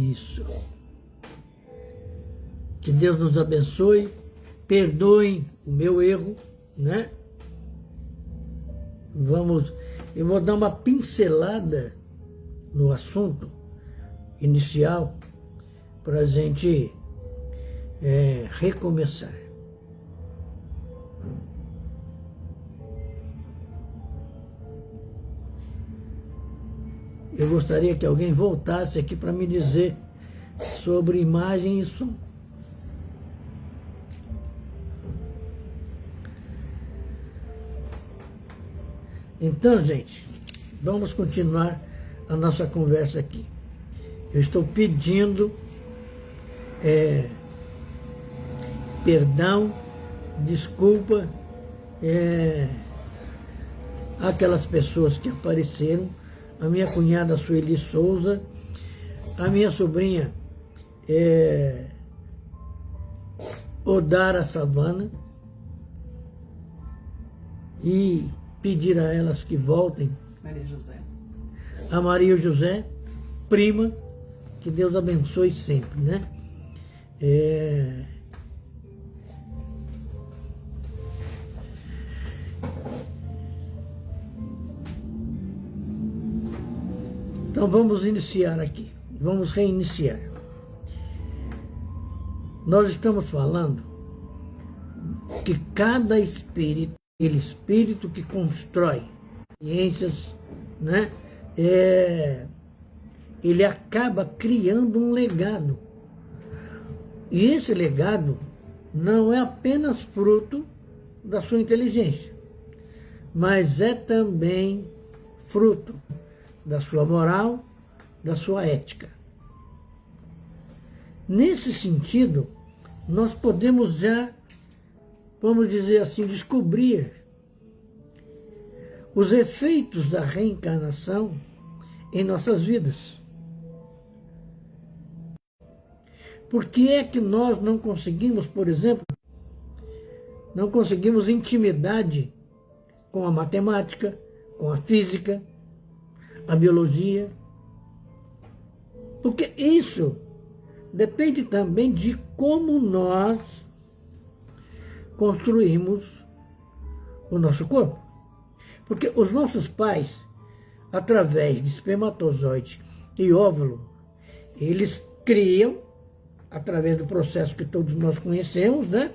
Isso. Que Deus nos abençoe, perdoem o meu erro, né? Eu vou dar uma pincelada no assunto inicial para a gente recomeçar. Eu gostaria que alguém voltasse aqui para me dizer sobre imagem e som. Então, gente, vamos continuar a nossa conversa aqui. Eu estou pedindo perdão, desculpa àquelas pessoas que apareceram, a minha cunhada Sueli Souza, a minha sobrinha Odara Savana, e pedir a elas que voltem. Maria José. A Maria José, prima, que Deus abençoe sempre, né? Então vamos iniciar aqui, vamos reiniciar. Nós estamos falando que cada espírito, aquele espírito que constrói ciências, né? Ele acaba criando um legado. E esse legado não é apenas fruto da sua inteligência, mas é também fruto da sua moral, da sua ética. Nesse sentido, nós podemos já, vamos dizer assim, descobrir os efeitos da reencarnação em nossas vidas. Por que é que nós não conseguimos, por exemplo, não conseguimos intimidade com a matemática, com a física, a biologia? Porque isso depende também de como nós construímos o nosso corpo. Porque os nossos pais, através de espermatozoide e óvulo, eles criam, através do processo que todos nós conhecemos, né,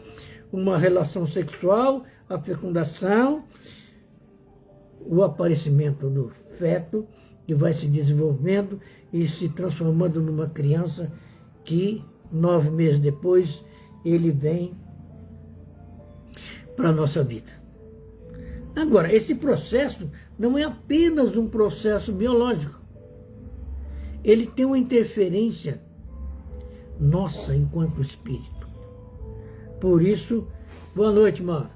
uma relação sexual, a fecundação, o aparecimento do feto, que vai se desenvolvendo e se transformando numa criança que 9 meses depois ele vem para a nossa vida. Agora, esse processo não é apenas um processo biológico. Ele tem uma interferência nossa enquanto espírito. Por isso, boa noite, Mauro.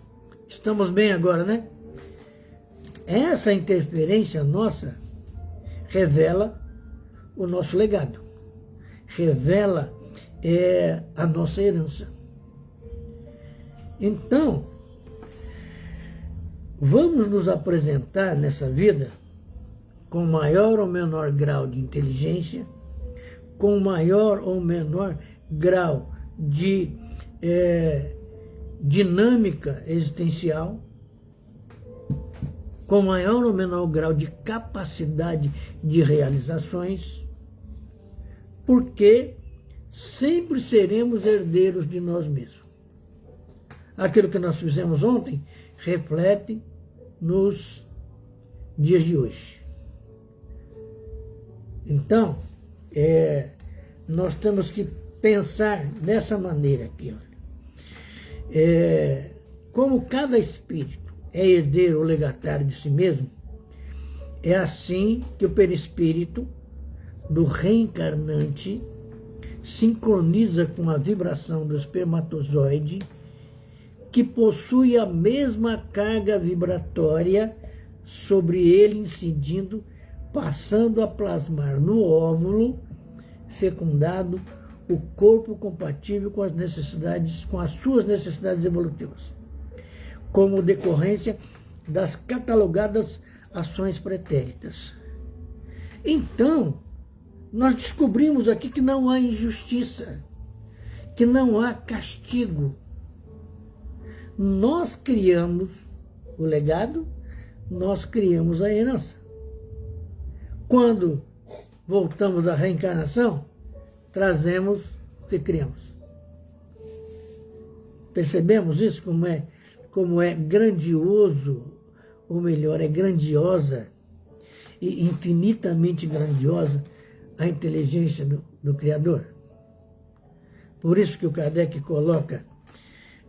Estamos bem agora, né? Essa interferência nossa revela o nosso legado, revela a nossa herança. Então, vamos nos apresentar nessa vida com maior ou menor grau de inteligência, com maior ou menor grau de dinâmica existencial, com maior ou menor grau de capacidade de realizações, porque sempre seremos herdeiros de nós mesmos. Aquilo que nós fizemos ontem reflete nos dias de hoje. Então, nós temos que pensar dessa maneira aqui, olha. Como cada espírito é herdeiro ou legatário de si mesmo, é assim que o perispírito do reencarnante sincroniza com a vibração do espermatozoide, que possui a mesma carga vibratória sobre ele incidindo, passando a plasmar no óvulo fecundado o corpo compatível com as suas necessidades evolutivas, como decorrência das catalogadas ações pretéritas. Então, nós descobrimos aqui que não há injustiça, que não há castigo. Nós criamos o legado, nós criamos a herança. Quando voltamos à reencarnação, trazemos o que criamos. Percebemos isso, como é grandioso, ou melhor, é grandiosa e infinitamente grandiosa a inteligência do Criador. Por isso que o Kardec coloca,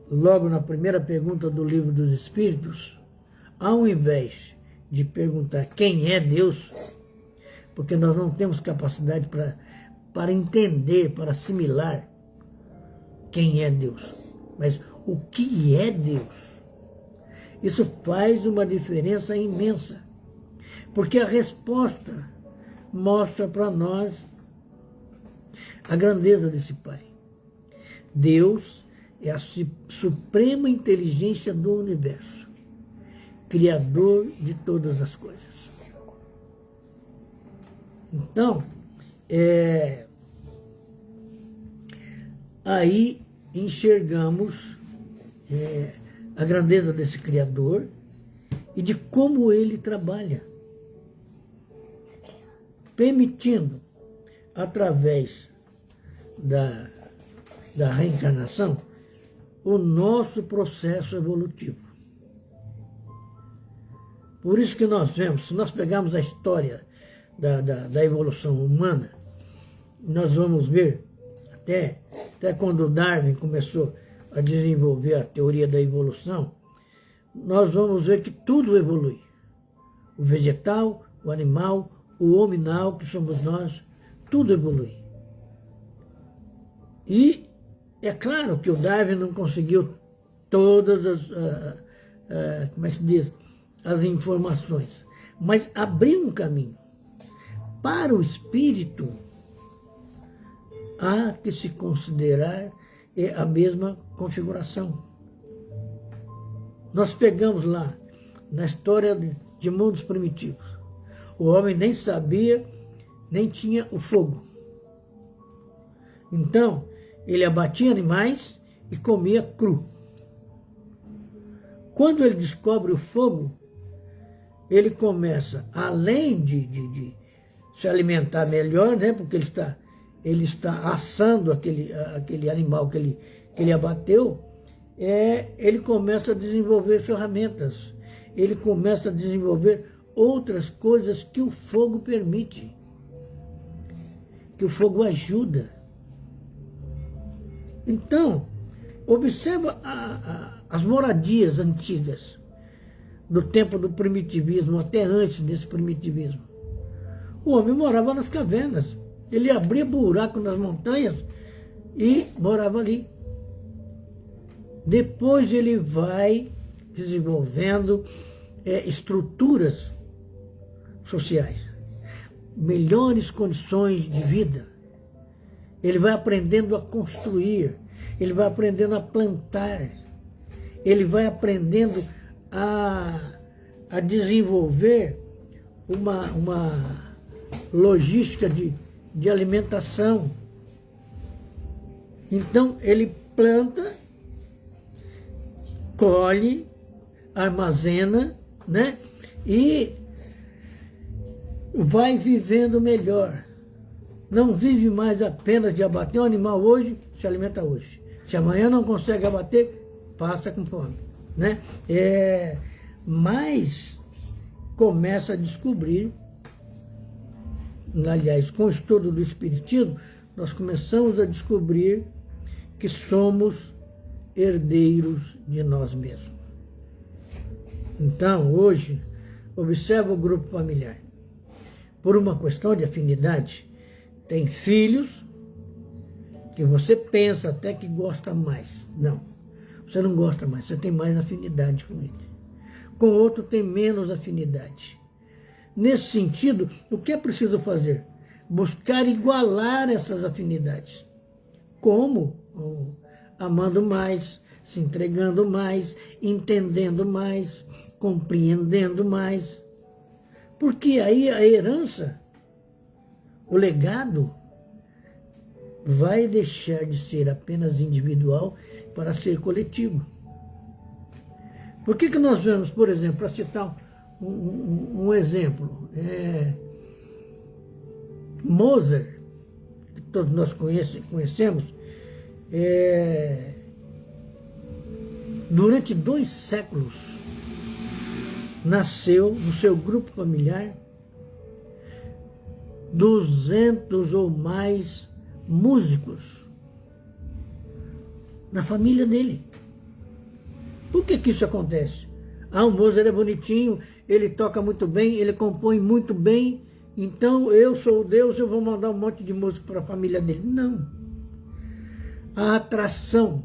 logo na primeira pergunta do Livro dos Espíritos, ao invés de perguntar quem é Deus, porque nós não temos capacidade para entender, para assimilar quem é Deus, mas o que é Deus. Isso faz uma diferença imensa, porque a resposta mostra para nós a grandeza desse Pai. Deus é a suprema inteligência do universo, criador de todas as coisas. Então, aí enxergamos a grandeza desse Criador e de como ele trabalha, permitindo, através da reencarnação, o nosso processo evolutivo. Por isso que nós vemos, se nós pegarmos a história da evolução humana, nós vamos ver, até quando Darwin começou a desenvolver a teoria da evolução, nós vamos ver que tudo evolui. O vegetal, o animal, o hominal, que somos nós, tudo evolui. E é claro que o Darwin não conseguiu todas como é que se diz, as informações, mas abriu um caminho. Para o espírito, há que se considerar a mesma configuração. Nós pegamos lá, na história de mundos primitivos, o homem nem sabia, nem tinha o fogo. Então, ele abatia animais e comia cru. Quando ele descobre o fogo, ele começa, além de se alimentar melhor, né, porque ele está assando aquele animal que ele abateu, ele começa a desenvolver ferramentas, ele começa a desenvolver outras coisas que o fogo permite, que o fogo ajuda. Então, observa as moradias antigas, do tempo do primitivismo, até antes desse primitivismo. O homem morava nas cavernas, ele abria buraco nas montanhas e morava ali. Depois ele vai desenvolvendo estruturas sociais, melhores condições de vida. Ele vai aprendendo a construir, ele vai aprendendo a plantar, ele vai aprendendo a desenvolver uma logística de alimentação. Então ele planta, colhe, armazena, né? E vai vivendo melhor. Não vive mais apenas de abater um animal hoje, se alimenta hoje. Se amanhã não consegue abater, passa com fome, né? Mas começa a descobrir, aliás, com o estudo do Espiritismo, nós começamos a descobrir que somos herdeiros de nós mesmos. Então, hoje, observa o grupo familiar. Por uma questão de afinidade, tem filhos que você pensa até que gosta mais. Não, você não gosta mais, você tem mais afinidade com ele. Com outro tem menos afinidade. Nesse sentido, o que é preciso fazer? Buscar igualar essas afinidades. Como? Amando mais, se entregando mais, entendendo mais, compreendendo mais. Porque aí a herança, o legado vai deixar de ser apenas individual para ser coletivo. Por que nós vemos, por exemplo, para citar um exemplo, Mozart, que todos nós conhecemos, durante 2 séculos, nasceu no seu grupo familiar 200 ou mais músicos na família dele. Por que isso acontece? O Mozart é bonitinho, ele toca muito bem, ele compõe muito bem, então eu sou Deus, eu vou mandar um monte de música para a família dele. Não. A atração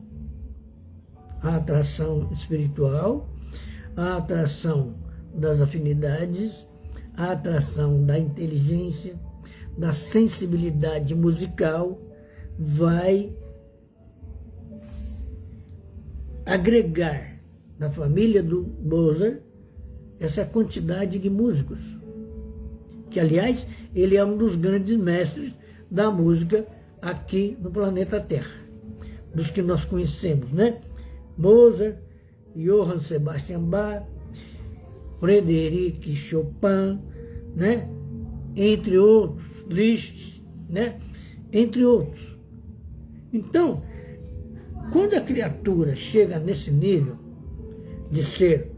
espiritual, a atração das afinidades, a atração da inteligência, da sensibilidade musical vai agregar na família do Mozart essa quantidade de músicos, que aliás ele é um dos grandes mestres da música aqui no planeta Terra, dos que nós conhecemos, né? Mozart, Johann Sebastian Bach, Frédéric Chopin, né? Entre outros, Liszt, né? Entre outros. Então, quando a criatura chega nesse nível de ser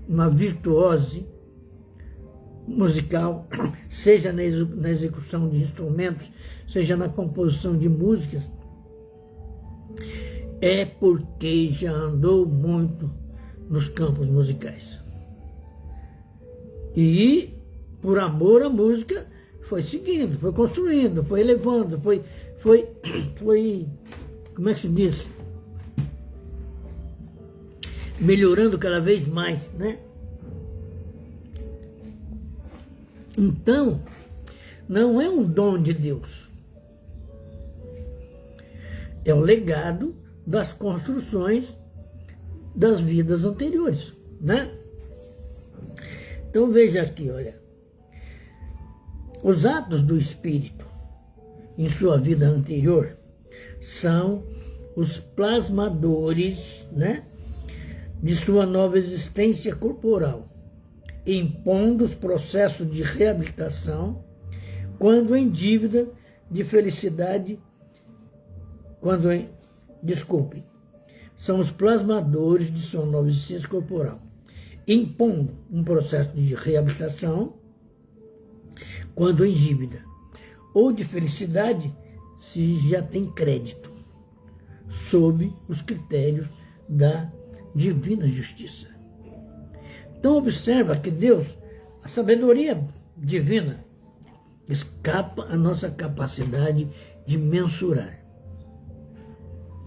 uma virtuose musical, seja na execução de instrumentos, seja na composição de músicas, é porque já andou muito nos campos musicais. E, por amor à música, foi seguindo, foi construindo, foi elevando, foi como é que se diz? Melhorando cada vez mais, né? Então, não é um dom de Deus. É o legado das construções das vidas anteriores, né? Então veja aqui, olha. Os atos do espírito em sua vida anterior são os plasmadores, né, de sua nova existência corporal, impondo os processos de reabilitação quando em dívida de felicidade, são os plasmadores de sua nova existência corporal, impondo um processo de reabilitação quando em dívida, ou de felicidade se já tem crédito, sob os critérios da divina justiça. Então observa que Deus, a sabedoria divina, escapa à nossa capacidade de mensurar.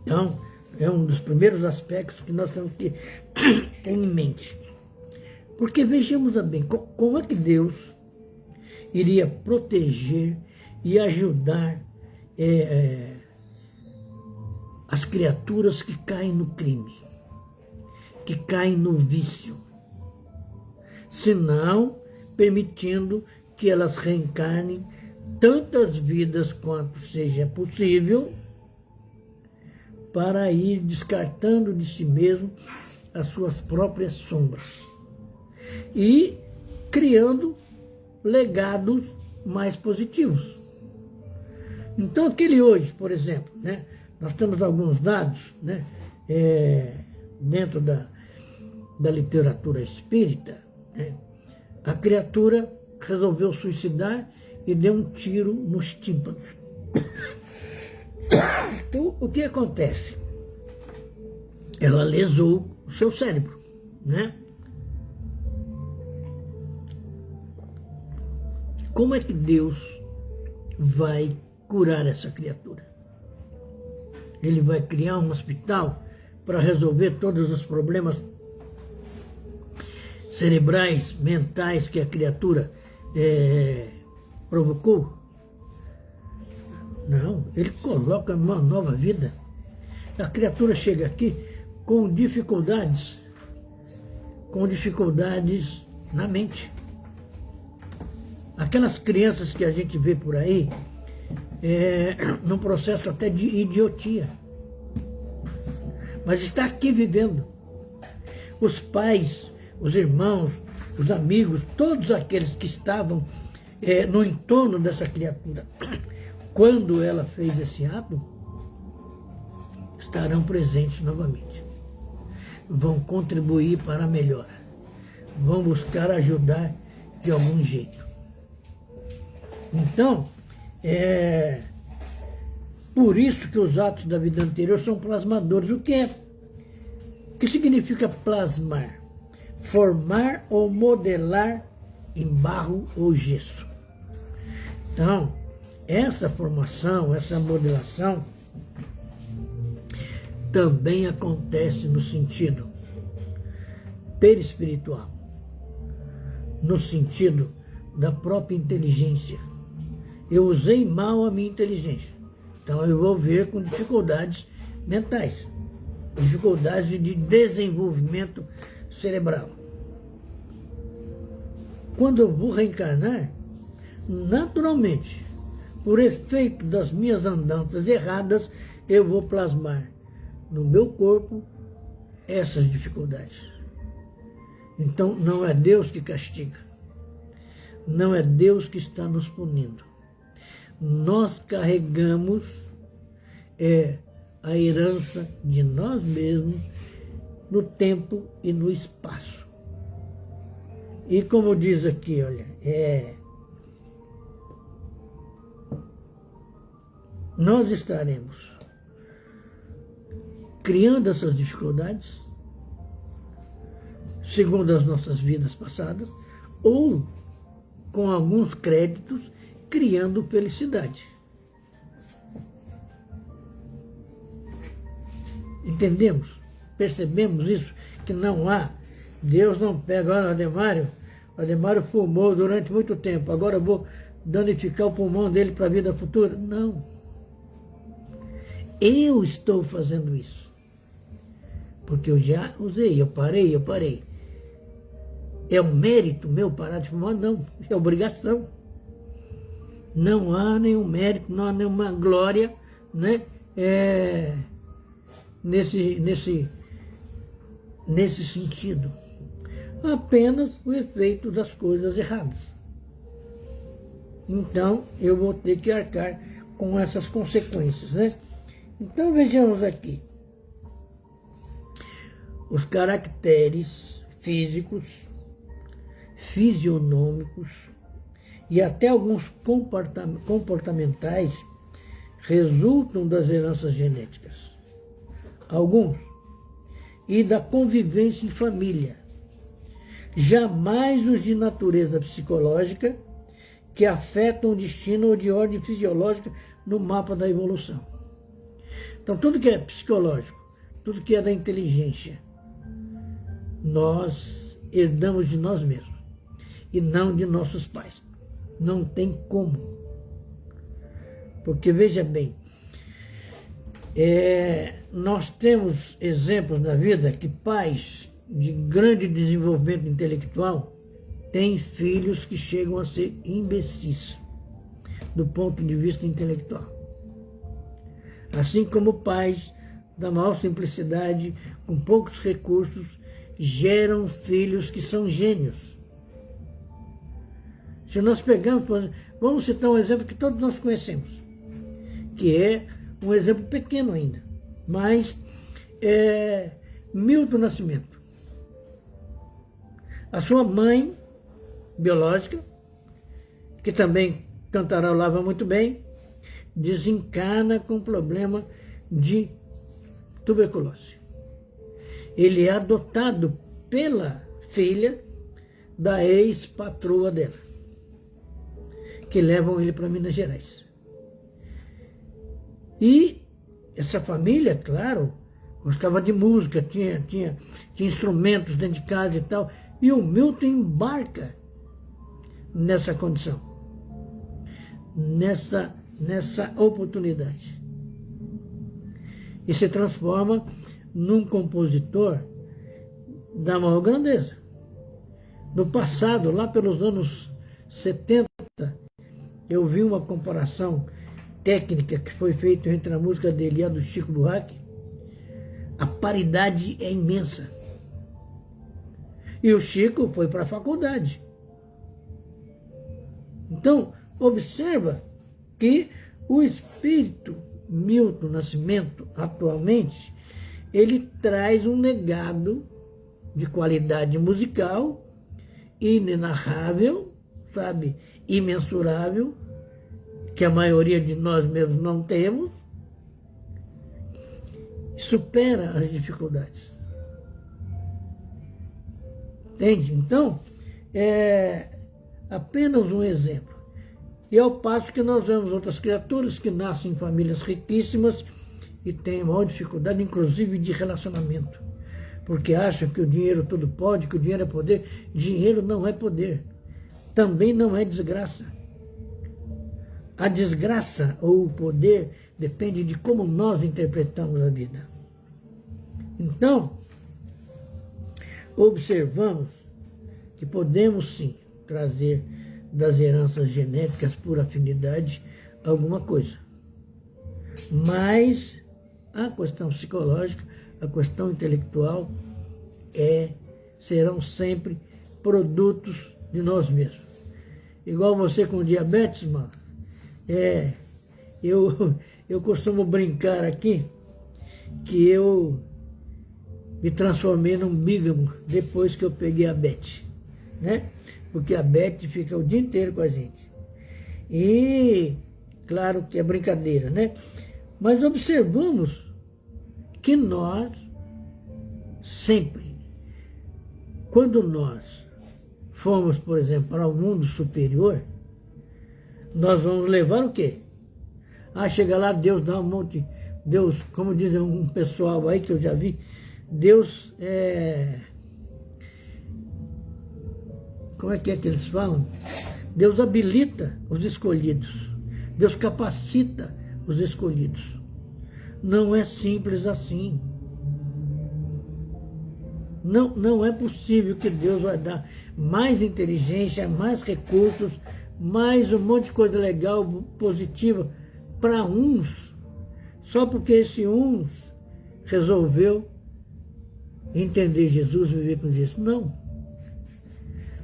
Então, é um dos primeiros aspectos que nós temos que ter em mente. Porque vejamos bem, como é que Deus iria proteger e ajudar as criaturas que caem no crime, que caem no vício, senão permitindo que elas reencarnem tantas vidas quanto seja possível, para ir descartando de si mesmo as suas próprias sombras e criando legados mais positivos. Então, aquele hoje, por exemplo, né, nós temos alguns dados, né, dentro da literatura espírita, né, a criatura resolveu suicidar e deu um tiro nos tímpanos. Então, o que acontece? Ela lesou o seu cérebro, né? Como é que Deus vai curar essa criatura? Ele vai criar um hospital para resolver todos os problemas cerebrais, mentais que a criatura provocou? Não, ele coloca uma nova vida. A criatura chega aqui com dificuldades na mente. Aquelas crianças que a gente vê por aí, num processo até de idiotia. Mas está aqui vivendo. Os pais, os irmãos, os amigos, todos aqueles que estavam no entorno dessa criatura, quando ela fez esse ato, estarão presentes novamente. Vão contribuir para a melhora. Vão buscar ajudar de algum jeito. Então, por isso que os atos da vida anterior são plasmadores. O que significa plasmar? Formar ou modelar em barro ou gesso. Então, essa formação, essa modelação também acontece no sentido perispiritual, no sentido da própria inteligência. Eu usei mal a minha inteligência, então eu vou ver com dificuldades mentais, dificuldades de desenvolvimento cerebral. Quando eu vou reencarnar, naturalmente, por efeito das minhas andanças erradas, eu vou plasmar no meu corpo essas dificuldades. Então, não é Deus que castiga. Não é Deus que está nos punindo. Nós carregamos a herança de nós mesmos no tempo e no espaço. E como diz aqui, olha, nós estaremos criando essas dificuldades, segundo as nossas vidas passadas, ou com alguns créditos, criando felicidade. Entendemos? Percebemos isso? Que não há. Deus não pega, olha, o Ademário fumou durante muito tempo, agora eu vou danificar o pulmão dele para a vida futura. Não. Eu estou fazendo isso. Porque eu já usei, eu parei. É um mérito meu parar de fumar? Não, é obrigação. Não há nenhum mérito, não há nenhuma glória, né? Nesse sentido. Apenas o efeito das coisas erradas. Então, eu vou ter que arcar com essas consequências, né? Então, vejamos aqui. Os caracteres físicos, fisionômicos e até alguns comportamentais resultam das heranças genéticas. Alguns. E da convivência em família. Jamais os de natureza psicológica que afetam o destino ou de ordem fisiológica no mapa da evolução. Então, tudo que é psicológico, tudo que é da inteligência, nós herdamos de nós mesmos e não de nossos pais. Não tem como. Porque, veja bem, nós temos exemplos na vida que pais de grande desenvolvimento intelectual têm filhos que chegam a ser imbecis do ponto de vista intelectual. Assim como pais da maior simplicidade, com poucos recursos, geram filhos que são gênios. Se nós pegarmos, vamos citar um exemplo que todos nós conhecemos, que é um exemplo pequeno ainda, mas Milton Nascimento. A sua mãe biológica, que também cantarolava muito bem, desencarna com problema de tuberculose. Ele é adotado pela filha da ex-patroa dela, que levam ele para Minas Gerais. E essa família, claro, gostava de música, tinha instrumentos dentro de casa e tal, e o Milton embarca nessa condição, nessa oportunidade, e se transforma num compositor da maior grandeza. No passado, lá pelos anos 70, Eu vi uma comparação técnica que foi feita entre a música dele e a do Chico Buarque. A paridade é imensa. E o Chico foi para a faculdade. Então, observa que o espírito Milton Nascimento, atualmente, ele traz um legado de qualidade musical inenarrável, sabe, imensurável, que a maioria de nós mesmos não temos, supera as dificuldades. Entende? Então, é apenas um exemplo. E ao passo que nós vemos outras criaturas que nascem em famílias riquíssimas e têm maior dificuldade, inclusive de relacionamento, porque acham que o dinheiro tudo pode, que o dinheiro é poder. Dinheiro não é poder, também não é desgraça. A desgraça ou o poder depende de como nós interpretamos a vida. Então, observamos que podemos sim trazer das heranças genéticas por afinidade alguma coisa. Mas a questão psicológica, a questão intelectual serão sempre produtos de nós mesmos. Igual você com diabetes, mano. Eu costumo brincar aqui que eu me transformei num bígamo depois que eu peguei a Beth, né? Porque a Beth fica o dia inteiro com a gente. E, claro que é brincadeira, né? Mas observamos que nós, sempre, quando nós formos, por exemplo, para o mundo superior, nós vamos levar o quê? Chega lá, Deus dá um monte... Deus, como diz um pessoal aí que eu já vi, Deus como é que eles falam? Deus habilita os escolhidos. Deus capacita os escolhidos. Não é simples assim. Não é possível que Deus vai dar mais inteligência, mais recursos, mais um monte de coisa legal, positiva para uns, só porque esse uns resolveu entender Jesus, viver com Jesus. Não.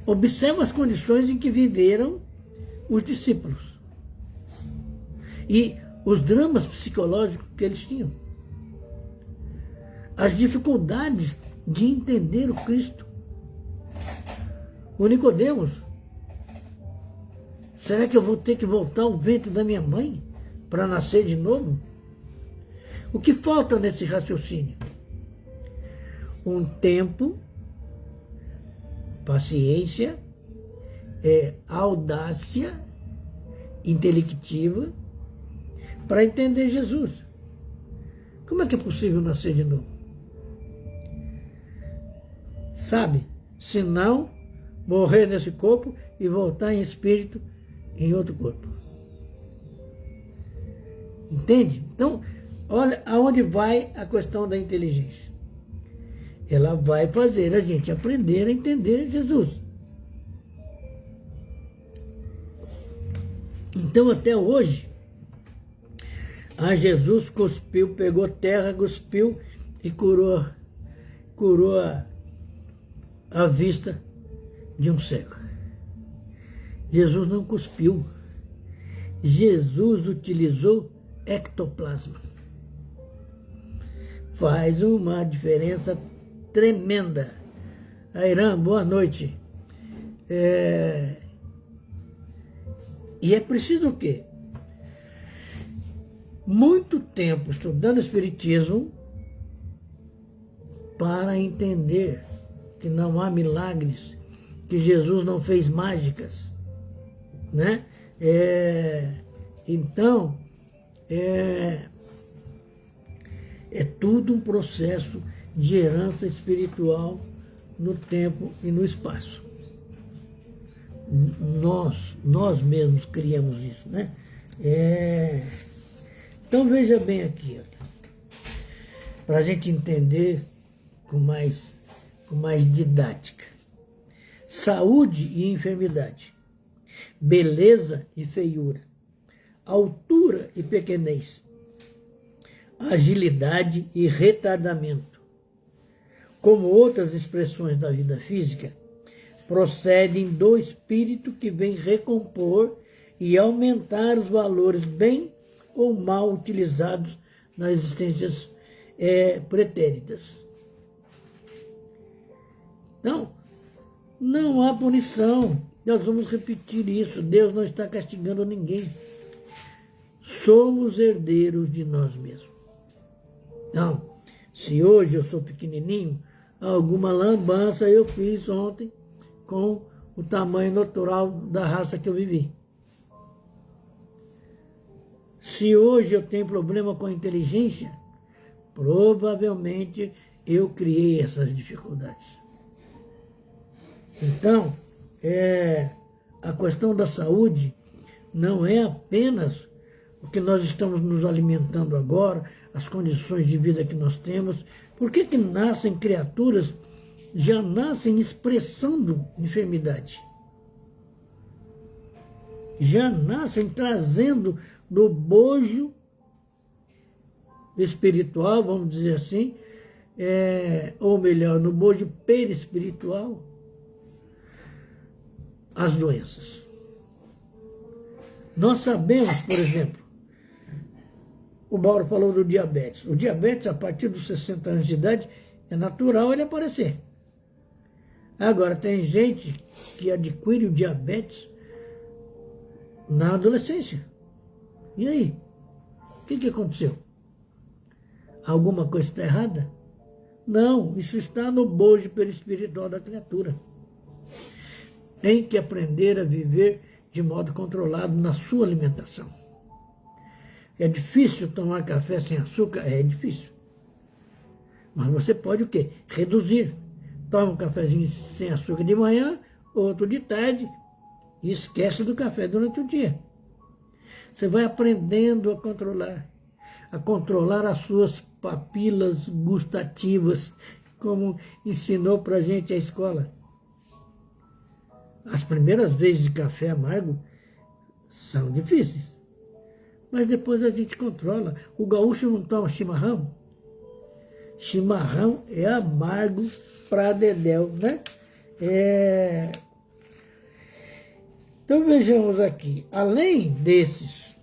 Observa as condições em que viveram os discípulos e os dramas psicológicos que eles tinham, as dificuldades de entender o Cristo. O Nicodemos, será que eu vou ter que voltar ao ventre da minha mãe para nascer de novo? O que falta nesse raciocínio? Um tempo, paciência, audácia intelectiva para entender Jesus. Como é que é possível nascer de novo? Sabe? Se não, morrer nesse corpo e voltar em espírito em outro corpo. Entende? Então, olha aonde vai a questão da inteligência. Ela vai fazer a gente aprender a entender Jesus. Então, até hoje, Jesus cuspiu, pegou terra, cuspiu e curou a vista de um cego. Jesus não cuspiu. Jesus utilizou ectoplasma. Faz uma diferença tremenda. Airam, boa noite. E é preciso o quê? Muito tempo estudando Espiritismo para entender que não há milagres, que Jesus não fez mágicas, né? Então, é tudo um processo de herança espiritual no tempo e no espaço. Nós mesmos criamos isso, né? Então veja bem aqui, para a gente entender com mais didática. Saúde e enfermidade. beleza e feiura, altura e pequenez, agilidade e retardamento. Como outras expressões da vida física, procedem do espírito que vem recompor e aumentar os valores bem ou mal utilizados nas existências pretéritas. Então, não há punição. Nós vamos repetir isso. Deus não está castigando ninguém. Somos herdeiros de nós mesmos. Então, se hoje eu sou pequenininho, alguma lambança eu fiz ontem com o tamanho natural da raça que eu vivi. Se hoje eu tenho problema com a inteligência, provavelmente eu criei essas dificuldades. Então, a questão da saúde não é apenas o que nós estamos nos alimentando agora, as condições de vida que nós temos. Por que nascem criaturas, já nascem expressando enfermidade? Já nascem trazendo no bojo espiritual, vamos dizer assim, ou melhor, no bojo perispiritual, as doenças. Nós sabemos, por exemplo, o Mauro falou do diabetes. O diabetes, a partir dos 60 anos de idade, é natural ele aparecer. Agora, tem gente que adquire o diabetes na adolescência. E aí? O que aconteceu? Alguma coisa está errada? Não, isso está no bojo perispiritual da criatura. Tem que aprender a viver de modo controlado na sua alimentação. É difícil tomar café sem açúcar? É difícil. Mas você pode o quê? Reduzir. Toma um cafezinho sem açúcar de manhã, outro de tarde, e esquece do café durante o dia. Você vai aprendendo a controlar as suas papilas gustativas, como ensinou para a gente a escola. As primeiras vezes de café amargo são difíceis, mas depois a gente controla. O gaúcho não toma chimarrão? Chimarrão é amargo pra dedéu, né? Então vejamos aqui, além desses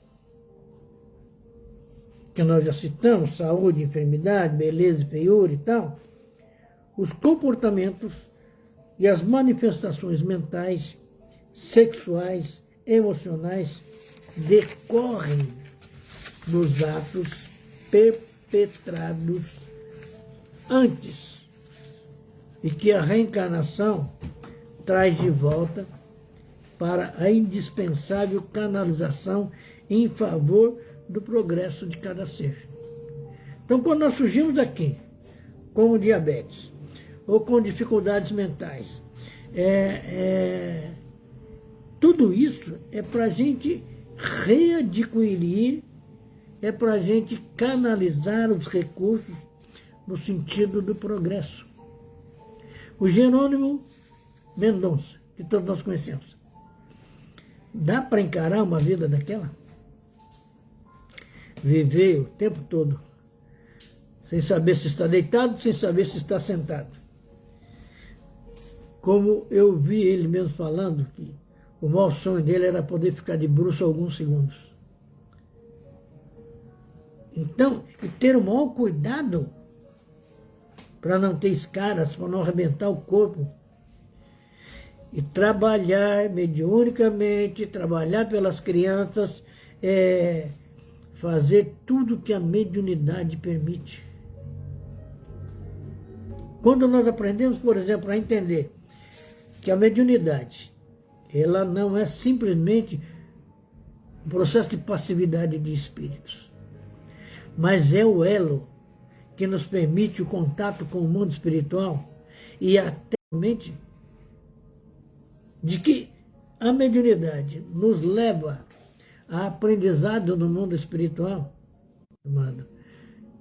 que nós já citamos, saúde, enfermidade, beleza, feiura e tal, os comportamentos e as manifestações mentais, sexuais, emocionais decorrem dos atos perpetrados antes e que a reencarnação traz de volta para a indispensável canalização em favor do progresso de cada ser. Então, quando nós surgimos aqui com diabetes ou com dificuldades mentais, tudo isso é para a gente readquirir, é para a gente canalizar os recursos no sentido do progresso. O Jerônimo Mendonça, que todos nós conhecemos, dá para encarar uma vida daquela? Viver o tempo todo, sem saber se está deitado, sem saber se está sentado. Como eu vi ele mesmo falando, que o maior sonho dele era poder ficar de bruços alguns segundos. Então, e ter o maior cuidado para não ter escaras, para não arrebentar o corpo. E trabalhar mediunicamente, trabalhar pelas crianças, fazer tudo que a mediunidade permite. Quando nós aprendemos, por exemplo, a entender que a mediunidade, ela não é simplesmente um processo de passividade de espíritos, mas é o elo que nos permite o contato com o mundo espiritual e até mente de que a mediunidade nos leva a aprendizado no mundo espiritual,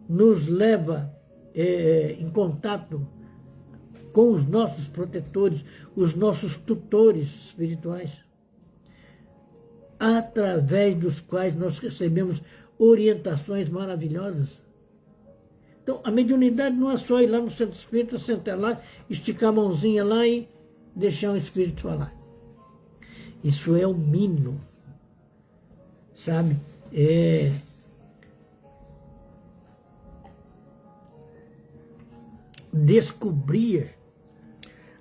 nos leva em contato com os nossos protetores, os nossos tutores espirituais. através dos quais nós recebemos orientações maravilhosas. Então, a mediunidade não é só ir lá no centro espírita, sentar lá, esticar a mãozinha lá e deixar o espírito falar. Isso é o mínimo, sabe? Descobrir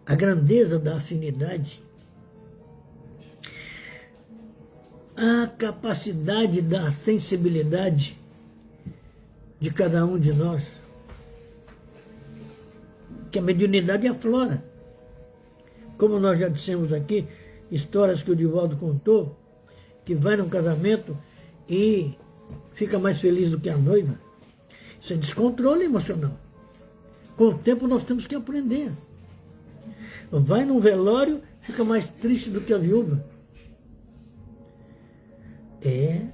a grandeza da afinidade, a capacidade da sensibilidade de cada um de nós, que a mediunidade aflora. Como nós já dissemos aqui, histórias que o Divaldo contou, que vai num casamento e fica mais feliz do que a noiva. Isso é descontrole emocional. Com o tempo nós temos que aprender. Vai num velório, fica mais triste do que a viúva.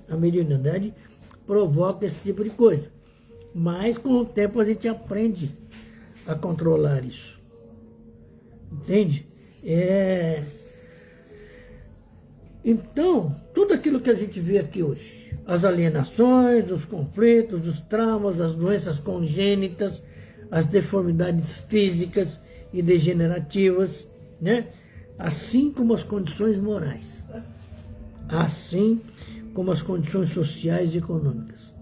A mediunidade provoca esse tipo de coisa. Mas com o tempo a gente aprende a controlar isso. Entende? Então, tudo aquilo que a gente vê aqui hoje, as alienações, os conflitos, os traumas, as doenças congênitas, as deformidades físicas e degenerativas, né? Assim como as condições morais, assim como as condições sociais e econômicas,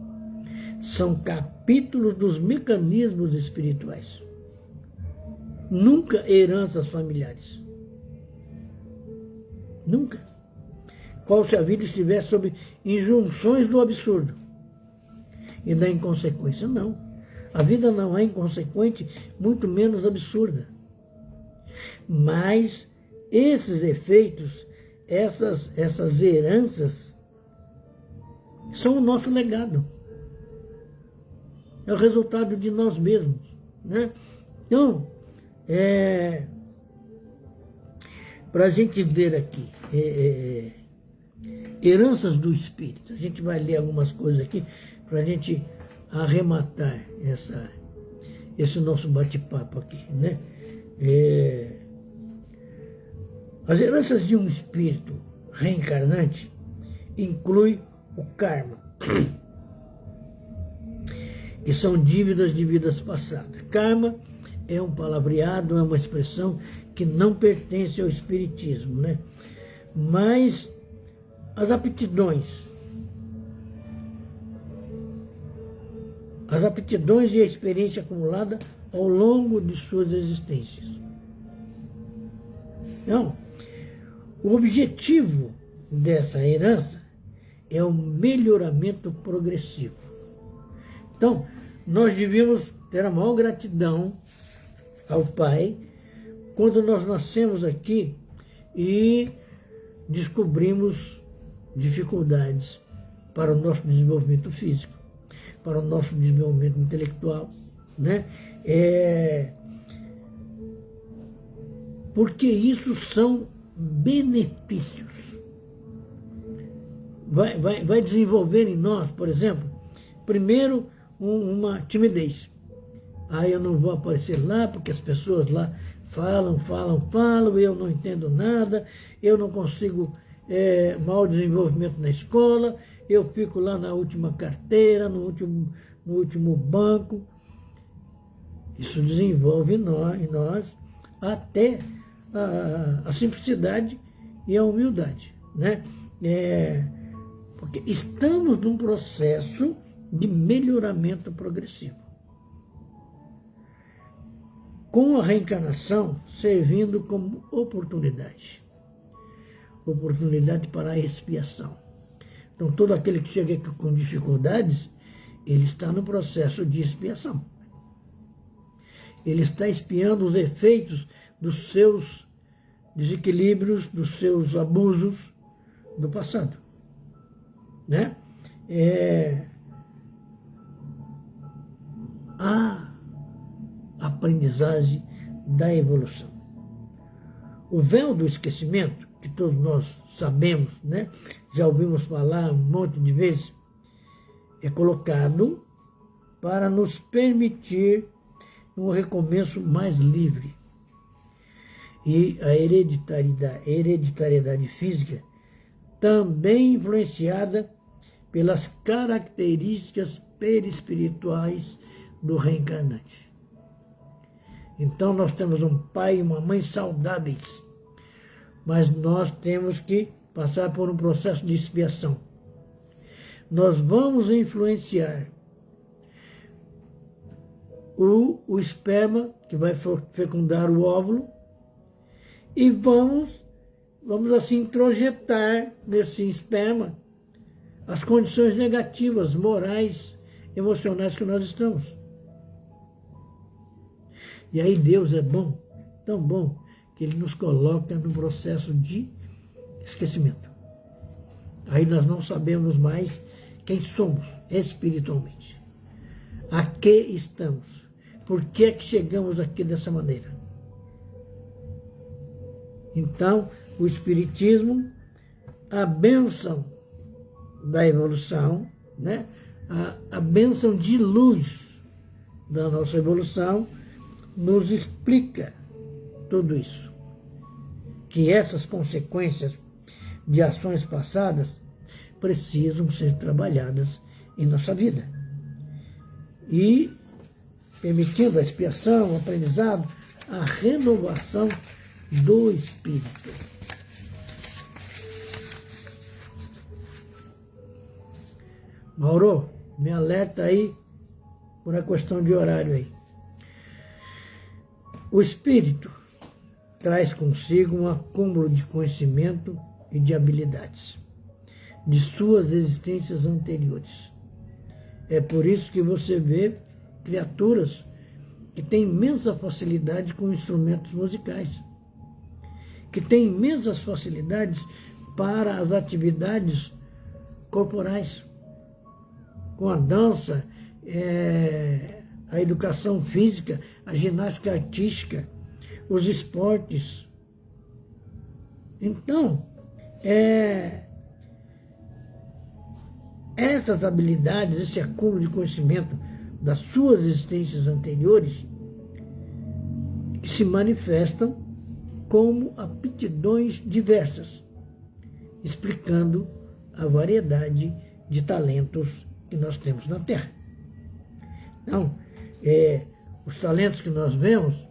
são capítulos dos mecanismos espirituais, nunca heranças familiares. Nunca. Qual se a vida estivesse sob injunções do absurdo e da inconsequência. Não. A vida não é inconsequente, muito menos absurda. Mas esses efeitos, essas heranças, são o nosso legado. É o resultado de nós mesmos, né? Então, para a gente ver aqui, heranças do espírito. A gente vai ler algumas coisas aqui para a gente arrematar esse nosso bate-papo aqui, né? As heranças de um espírito reencarnante inclui o karma, que são dívidas de vidas passadas. Karma é um palavreado, é uma expressão que não pertence ao espiritismo, né? Mas as aptidões e a experiência acumulada ao longo de suas existências. Então, o objetivo dessa herança é o melhoramento progressivo. Então, nós devíamos ter a maior gratidão ao Pai quando nós nascemos aqui e descobrimos dificuldades para o nosso desenvolvimento físico, para o nosso desenvolvimento intelectual, né? Porque isso são benefícios. Vai desenvolver em nós, por exemplo, primeiro uma timidez. Eu não vou aparecer lá porque as pessoas lá falam, eu não entendo nada, eu não consigo mau desenvolvimento na escola, eu fico lá na última carteira, no último banco. Isso desenvolve em nós até a simplicidade e a humildade, né? Porque estamos num processo de melhoramento progressivo, com a reencarnação servindo como oportunidade para a expiação. Então, todo aquele que chega aqui com dificuldades, ele está no processo de expiação. Ele está expiando os efeitos dos seus desequilíbrios, dos seus abusos do passado, né? A aprendizagem da evolução. O véu do esquecimento, que todos nós sabemos, né? Já ouvimos falar um monte de vezes, é colocado para nos permitir um recomeço mais livre. E a hereditariedade física também influenciada pelas características perispirituais do reencarnante. Então nós temos um pai e uma mãe saudáveis, mas nós temos que passar por um processo de expiação. Nós vamos influenciar o esperma, que vai fecundar o óvulo, e vamos assim introjetar nesse esperma as condições negativas, morais, emocionais que nós estamos. E aí Deus é bom, tão bom, que Ele nos coloca no processo de esquecimento. Aí nós não sabemos mais quem somos espiritualmente. A que estamos? Por que é que chegamos aqui dessa maneira? Então, o Espiritismo, a bênção da evolução, né? A bênção de luz da nossa evolução, nos explica tudo isso. Que essas consequências de ações passadas precisam ser trabalhadas em nossa vida. E permitindo a expiação, o aprendizado, a renovação do espírito. Mauro, me alerta aí por uma questão de horário aí. O espírito traz consigo um acúmulo de conhecimento e de habilidades de suas existências anteriores. É por isso que você vê criaturas que têm imensa facilidade com instrumentos musicais, que têm imensas facilidades para as atividades corporais, com a dança, a educação física, a ginástica artística, os esportes. Então, essas habilidades, esse acúmulo de conhecimento das suas existências anteriores, que se manifestam como aptidões diversas, explicando a variedade de talentos que nós temos na Terra. Então, os talentos que nós vemos,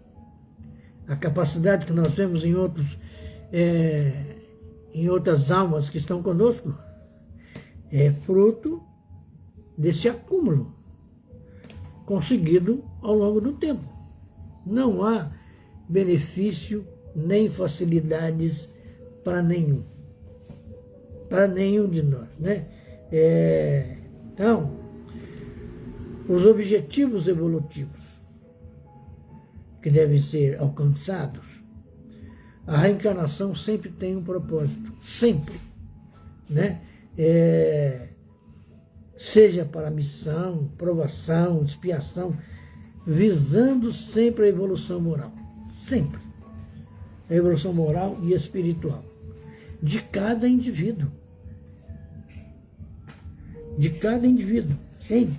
a capacidade que nós vemos em outras almas que estão conosco, é fruto desse acúmulo conseguido ao longo do tempo. Não há benefício nem facilidades para nenhum de nós, né? Então, os objetivos evolutivos que devem ser alcançados, a reencarnação sempre tem um propósito, sempre, né? Seja para missão, provação, expiação, visando sempre a evolução moral, sempre. A evolução moral e espiritual de cada indivíduo. De cada indivíduo, entende?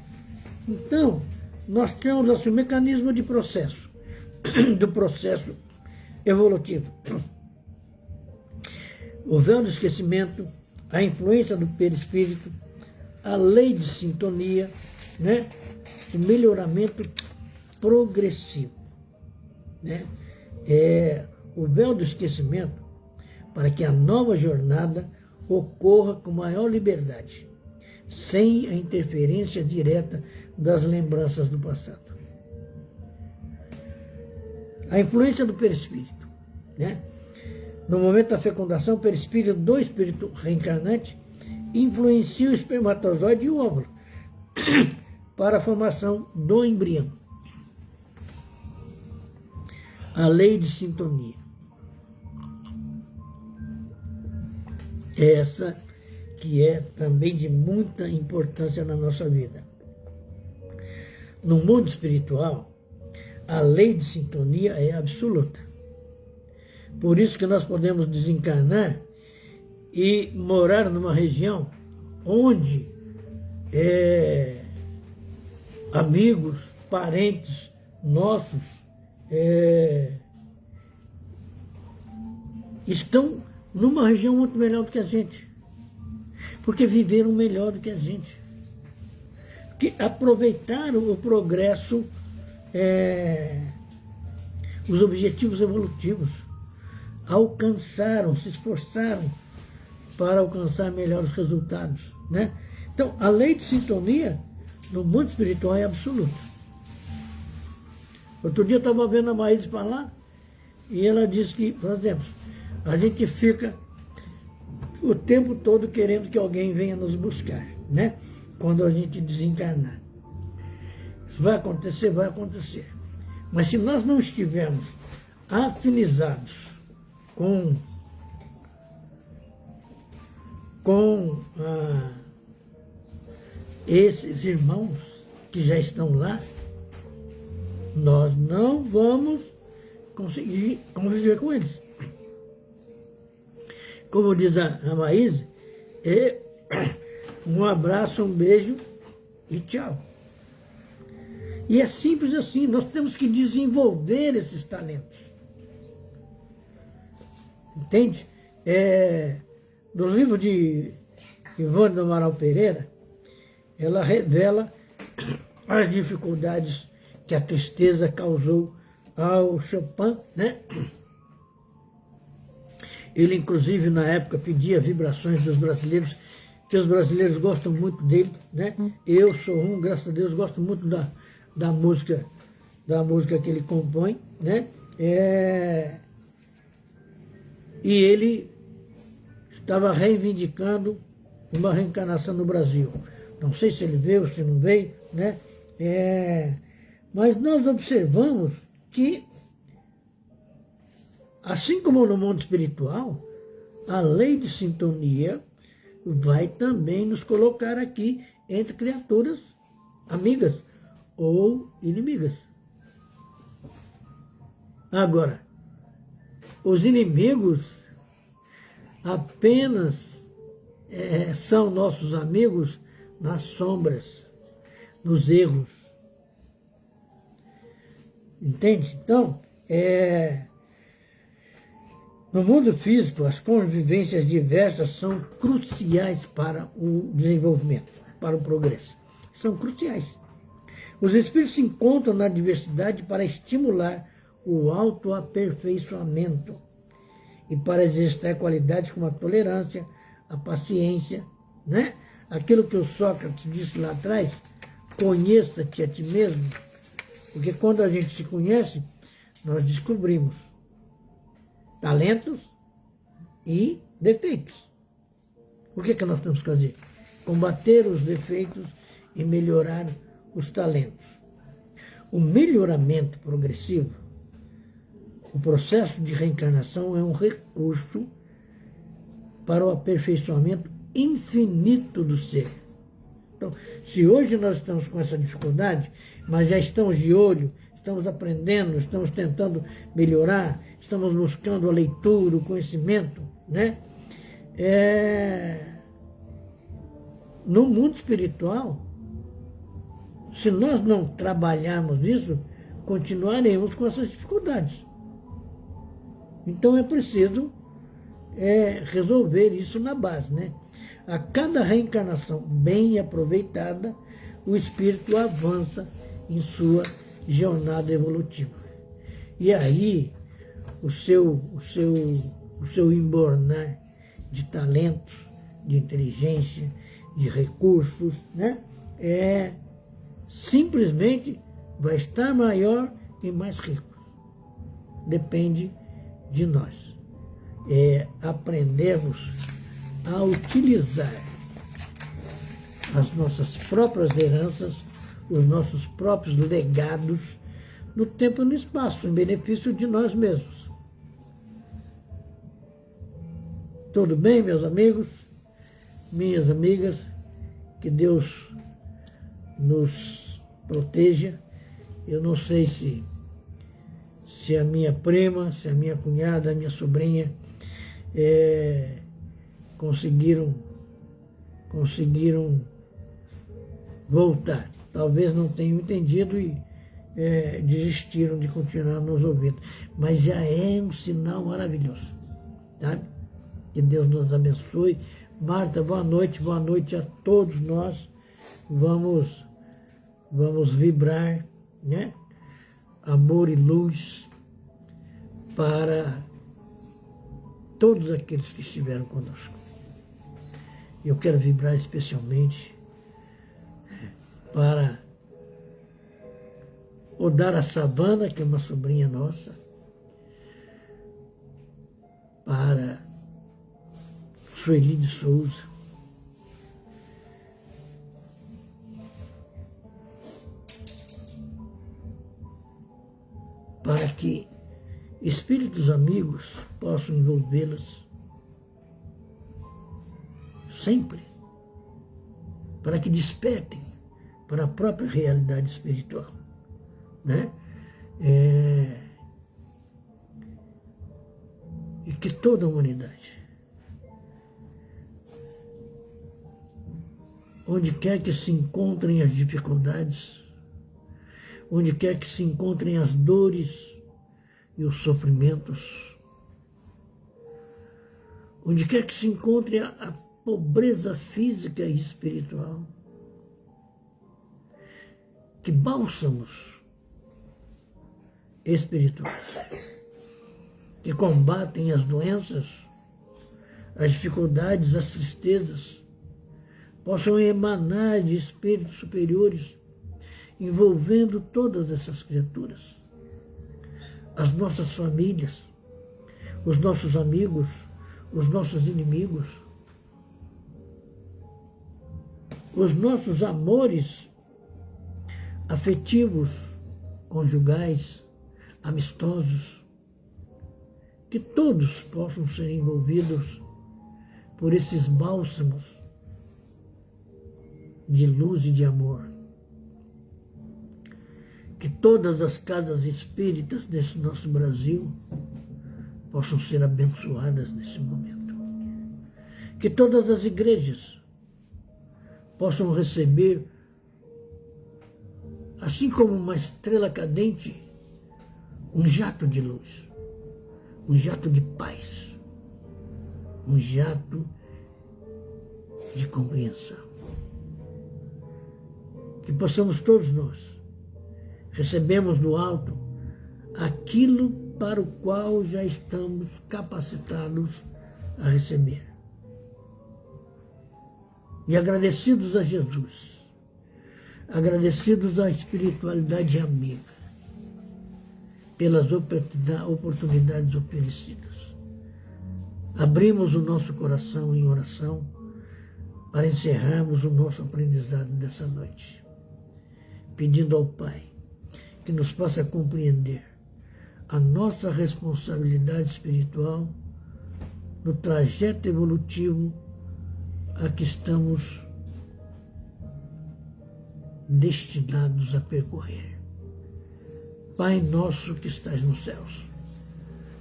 Então, nós temos assim, um mecanismo de processo, do processo evolutivo. O véu do esquecimento, a influência do perispírito, a lei de sintonia, né? O melhoramento progressivo, né? O véu do esquecimento, para que a nova jornada ocorra com maior liberdade, sem a interferência direta das lembranças do passado. A influência do perispírito, né? No momento da fecundação, o perispírito do espírito reencarnante influencia o espermatozoide e o óvulo para a formação do embrião. A lei de sintonia. Essa que é também de muita importância na nossa vida. No mundo espiritual, a lei de sintonia é absoluta. Por isso que nós podemos desencarnar e morar numa região onde amigos, parentes nossos estão numa região muito melhor do que a gente. porque viveram melhor do que a gente, que aproveitaram o progresso, os objetivos evolutivos, alcançaram, se esforçaram para alcançar melhores resultados, né? Então, a lei de sintonia no mundo espiritual é absoluta. Outro dia eu estava vendo a Maísa falar e ela disse que, por exemplo, a gente fica o tempo todo querendo que alguém venha nos buscar, né? Quando a gente desencarnar. Isso vai acontecer, vai acontecer. Mas se nós não estivermos afinizados com esses irmãos que já estão lá, nós não vamos conseguir conviver com eles. Como diz a Maísa, um abraço, um beijo e tchau. E é simples assim, nós temos que desenvolver esses talentos. Entende? No livro de Ivone do Amaral Pereira, ela revela as dificuldades que a tristeza causou ao Chopin, né? Ele, inclusive, na época, pedia vibrações dos brasileiros, que os brasileiros gostam muito dele, né? Eu sou um, graças a Deus, gosto muito da música que ele compõe, né? E ele estava reivindicando uma reencarnação no Brasil. Não sei se ele veio, se não veio, né? Mas nós observamos que, assim como no mundo espiritual, a lei de sintonia vai também nos colocar aqui entre criaturas amigas ou inimigas. Agora, os inimigos apenas são nossos amigos nas sombras, nos erros. Entende? Então, no mundo físico, as convivências diversas são cruciais para o desenvolvimento, para o progresso. São cruciais. Os espíritos se encontram na diversidade para estimular o autoaperfeiçoamento e para exercitar qualidades como a tolerância, a paciência, né? Aquilo que o Sócrates disse lá atrás, conheça-te a ti mesmo, porque quando a gente se conhece, nós descobrimos talentos e defeitos. O que nós temos que fazer? Combater os defeitos e melhorar os talentos. O melhoramento progressivo, o processo de reencarnação é um recurso para o aperfeiçoamento infinito do ser. Então, se hoje nós estamos com essa dificuldade, mas já estamos de olho, estamos aprendendo, estamos tentando melhorar, estamos buscando a leitura, o conhecimento, né? No mundo espiritual, se nós não trabalharmos isso, continuaremos com essas dificuldades. Então é preciso resolver isso na base, né? A cada reencarnação bem aproveitada, o espírito avança em sua jornada evolutiva. E aí, o seu embornar de talentos, de inteligência, de recursos, né? Simplesmente vai estar maior e mais rico. Depende de nós. Aprendermos a utilizar as nossas próprias heranças, os nossos próprios legados no tempo e no espaço, em benefício de nós mesmos. Tudo bem, meus amigos, minhas amigas? Que Deus nos proteja. Eu não sei se a minha prima, se a minha cunhada, a minha sobrinha conseguiram voltar. Talvez não tenham entendido e desistiram de continuar nos ouvindo. Mas já é um sinal maravilhoso, tá? Que Deus nos abençoe, Marta, boa noite a todos nós. Vamos vibrar, né? Amor e luz para todos aqueles que estiveram conosco. Eu quero vibrar especialmente para Odara Savana, que é uma sobrinha nossa, para Sueli de Souza, para que espíritos amigos possam envolvê-las sempre, para que despertem para a própria realidade espiritual, né? E que toda a humanidade, onde quer que se encontrem as dificuldades, onde quer que se encontrem as dores e os sofrimentos, onde quer que se encontre a pobreza física e espiritual, que bálsamos espirituais que combatem as doenças, as dificuldades, as tristezas, possam emanar de espíritos superiores, envolvendo todas essas criaturas, as nossas famílias, os nossos amigos, os nossos inimigos, os nossos amores afetivos, conjugais, amistosos, que todos possam ser envolvidos por esses bálsamos de luz e de amor. Que todas as casas espíritas desse nosso Brasil possam ser abençoadas nesse momento. Que todas as igrejas possam receber, assim como uma estrela cadente, um jato de luz, um jato de paz, um jato de compreensão. Que possamos todos nós recebemos do alto aquilo para o qual já estamos capacitados a receber. E agradecidos a Jesus, agradecidos à espiritualidade amiga, pelas oportunidades oferecidas. Abrimos o nosso coração em oração para encerrarmos o nosso aprendizado dessa noite, pedindo ao Pai que nos possa compreender a nossa responsabilidade espiritual no trajeto evolutivo a que estamos destinados a percorrer. Pai nosso que estás nos céus,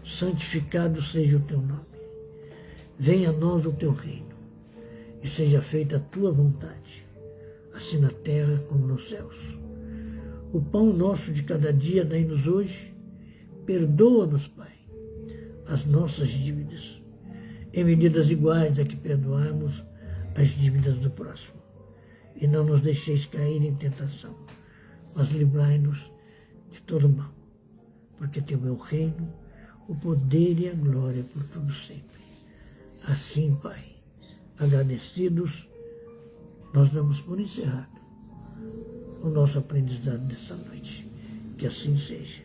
santificado seja o teu nome. Venha a nós o teu reino e seja feita a tua vontade, assim na terra como nos céus. O pão nosso de cada dia dai-nos hoje. Perdoa-nos, Pai, as nossas dívidas, em medidas iguais a que perdoamos as dívidas do próximo. E não nos deixeis cair em tentação, mas livrai-nos de todo mal, porque teu é o reino, o poder e a glória por todo sempre. Assim, Pai, agradecidos, nós damos por encerrado o nosso aprendizado dessa noite. Que assim seja.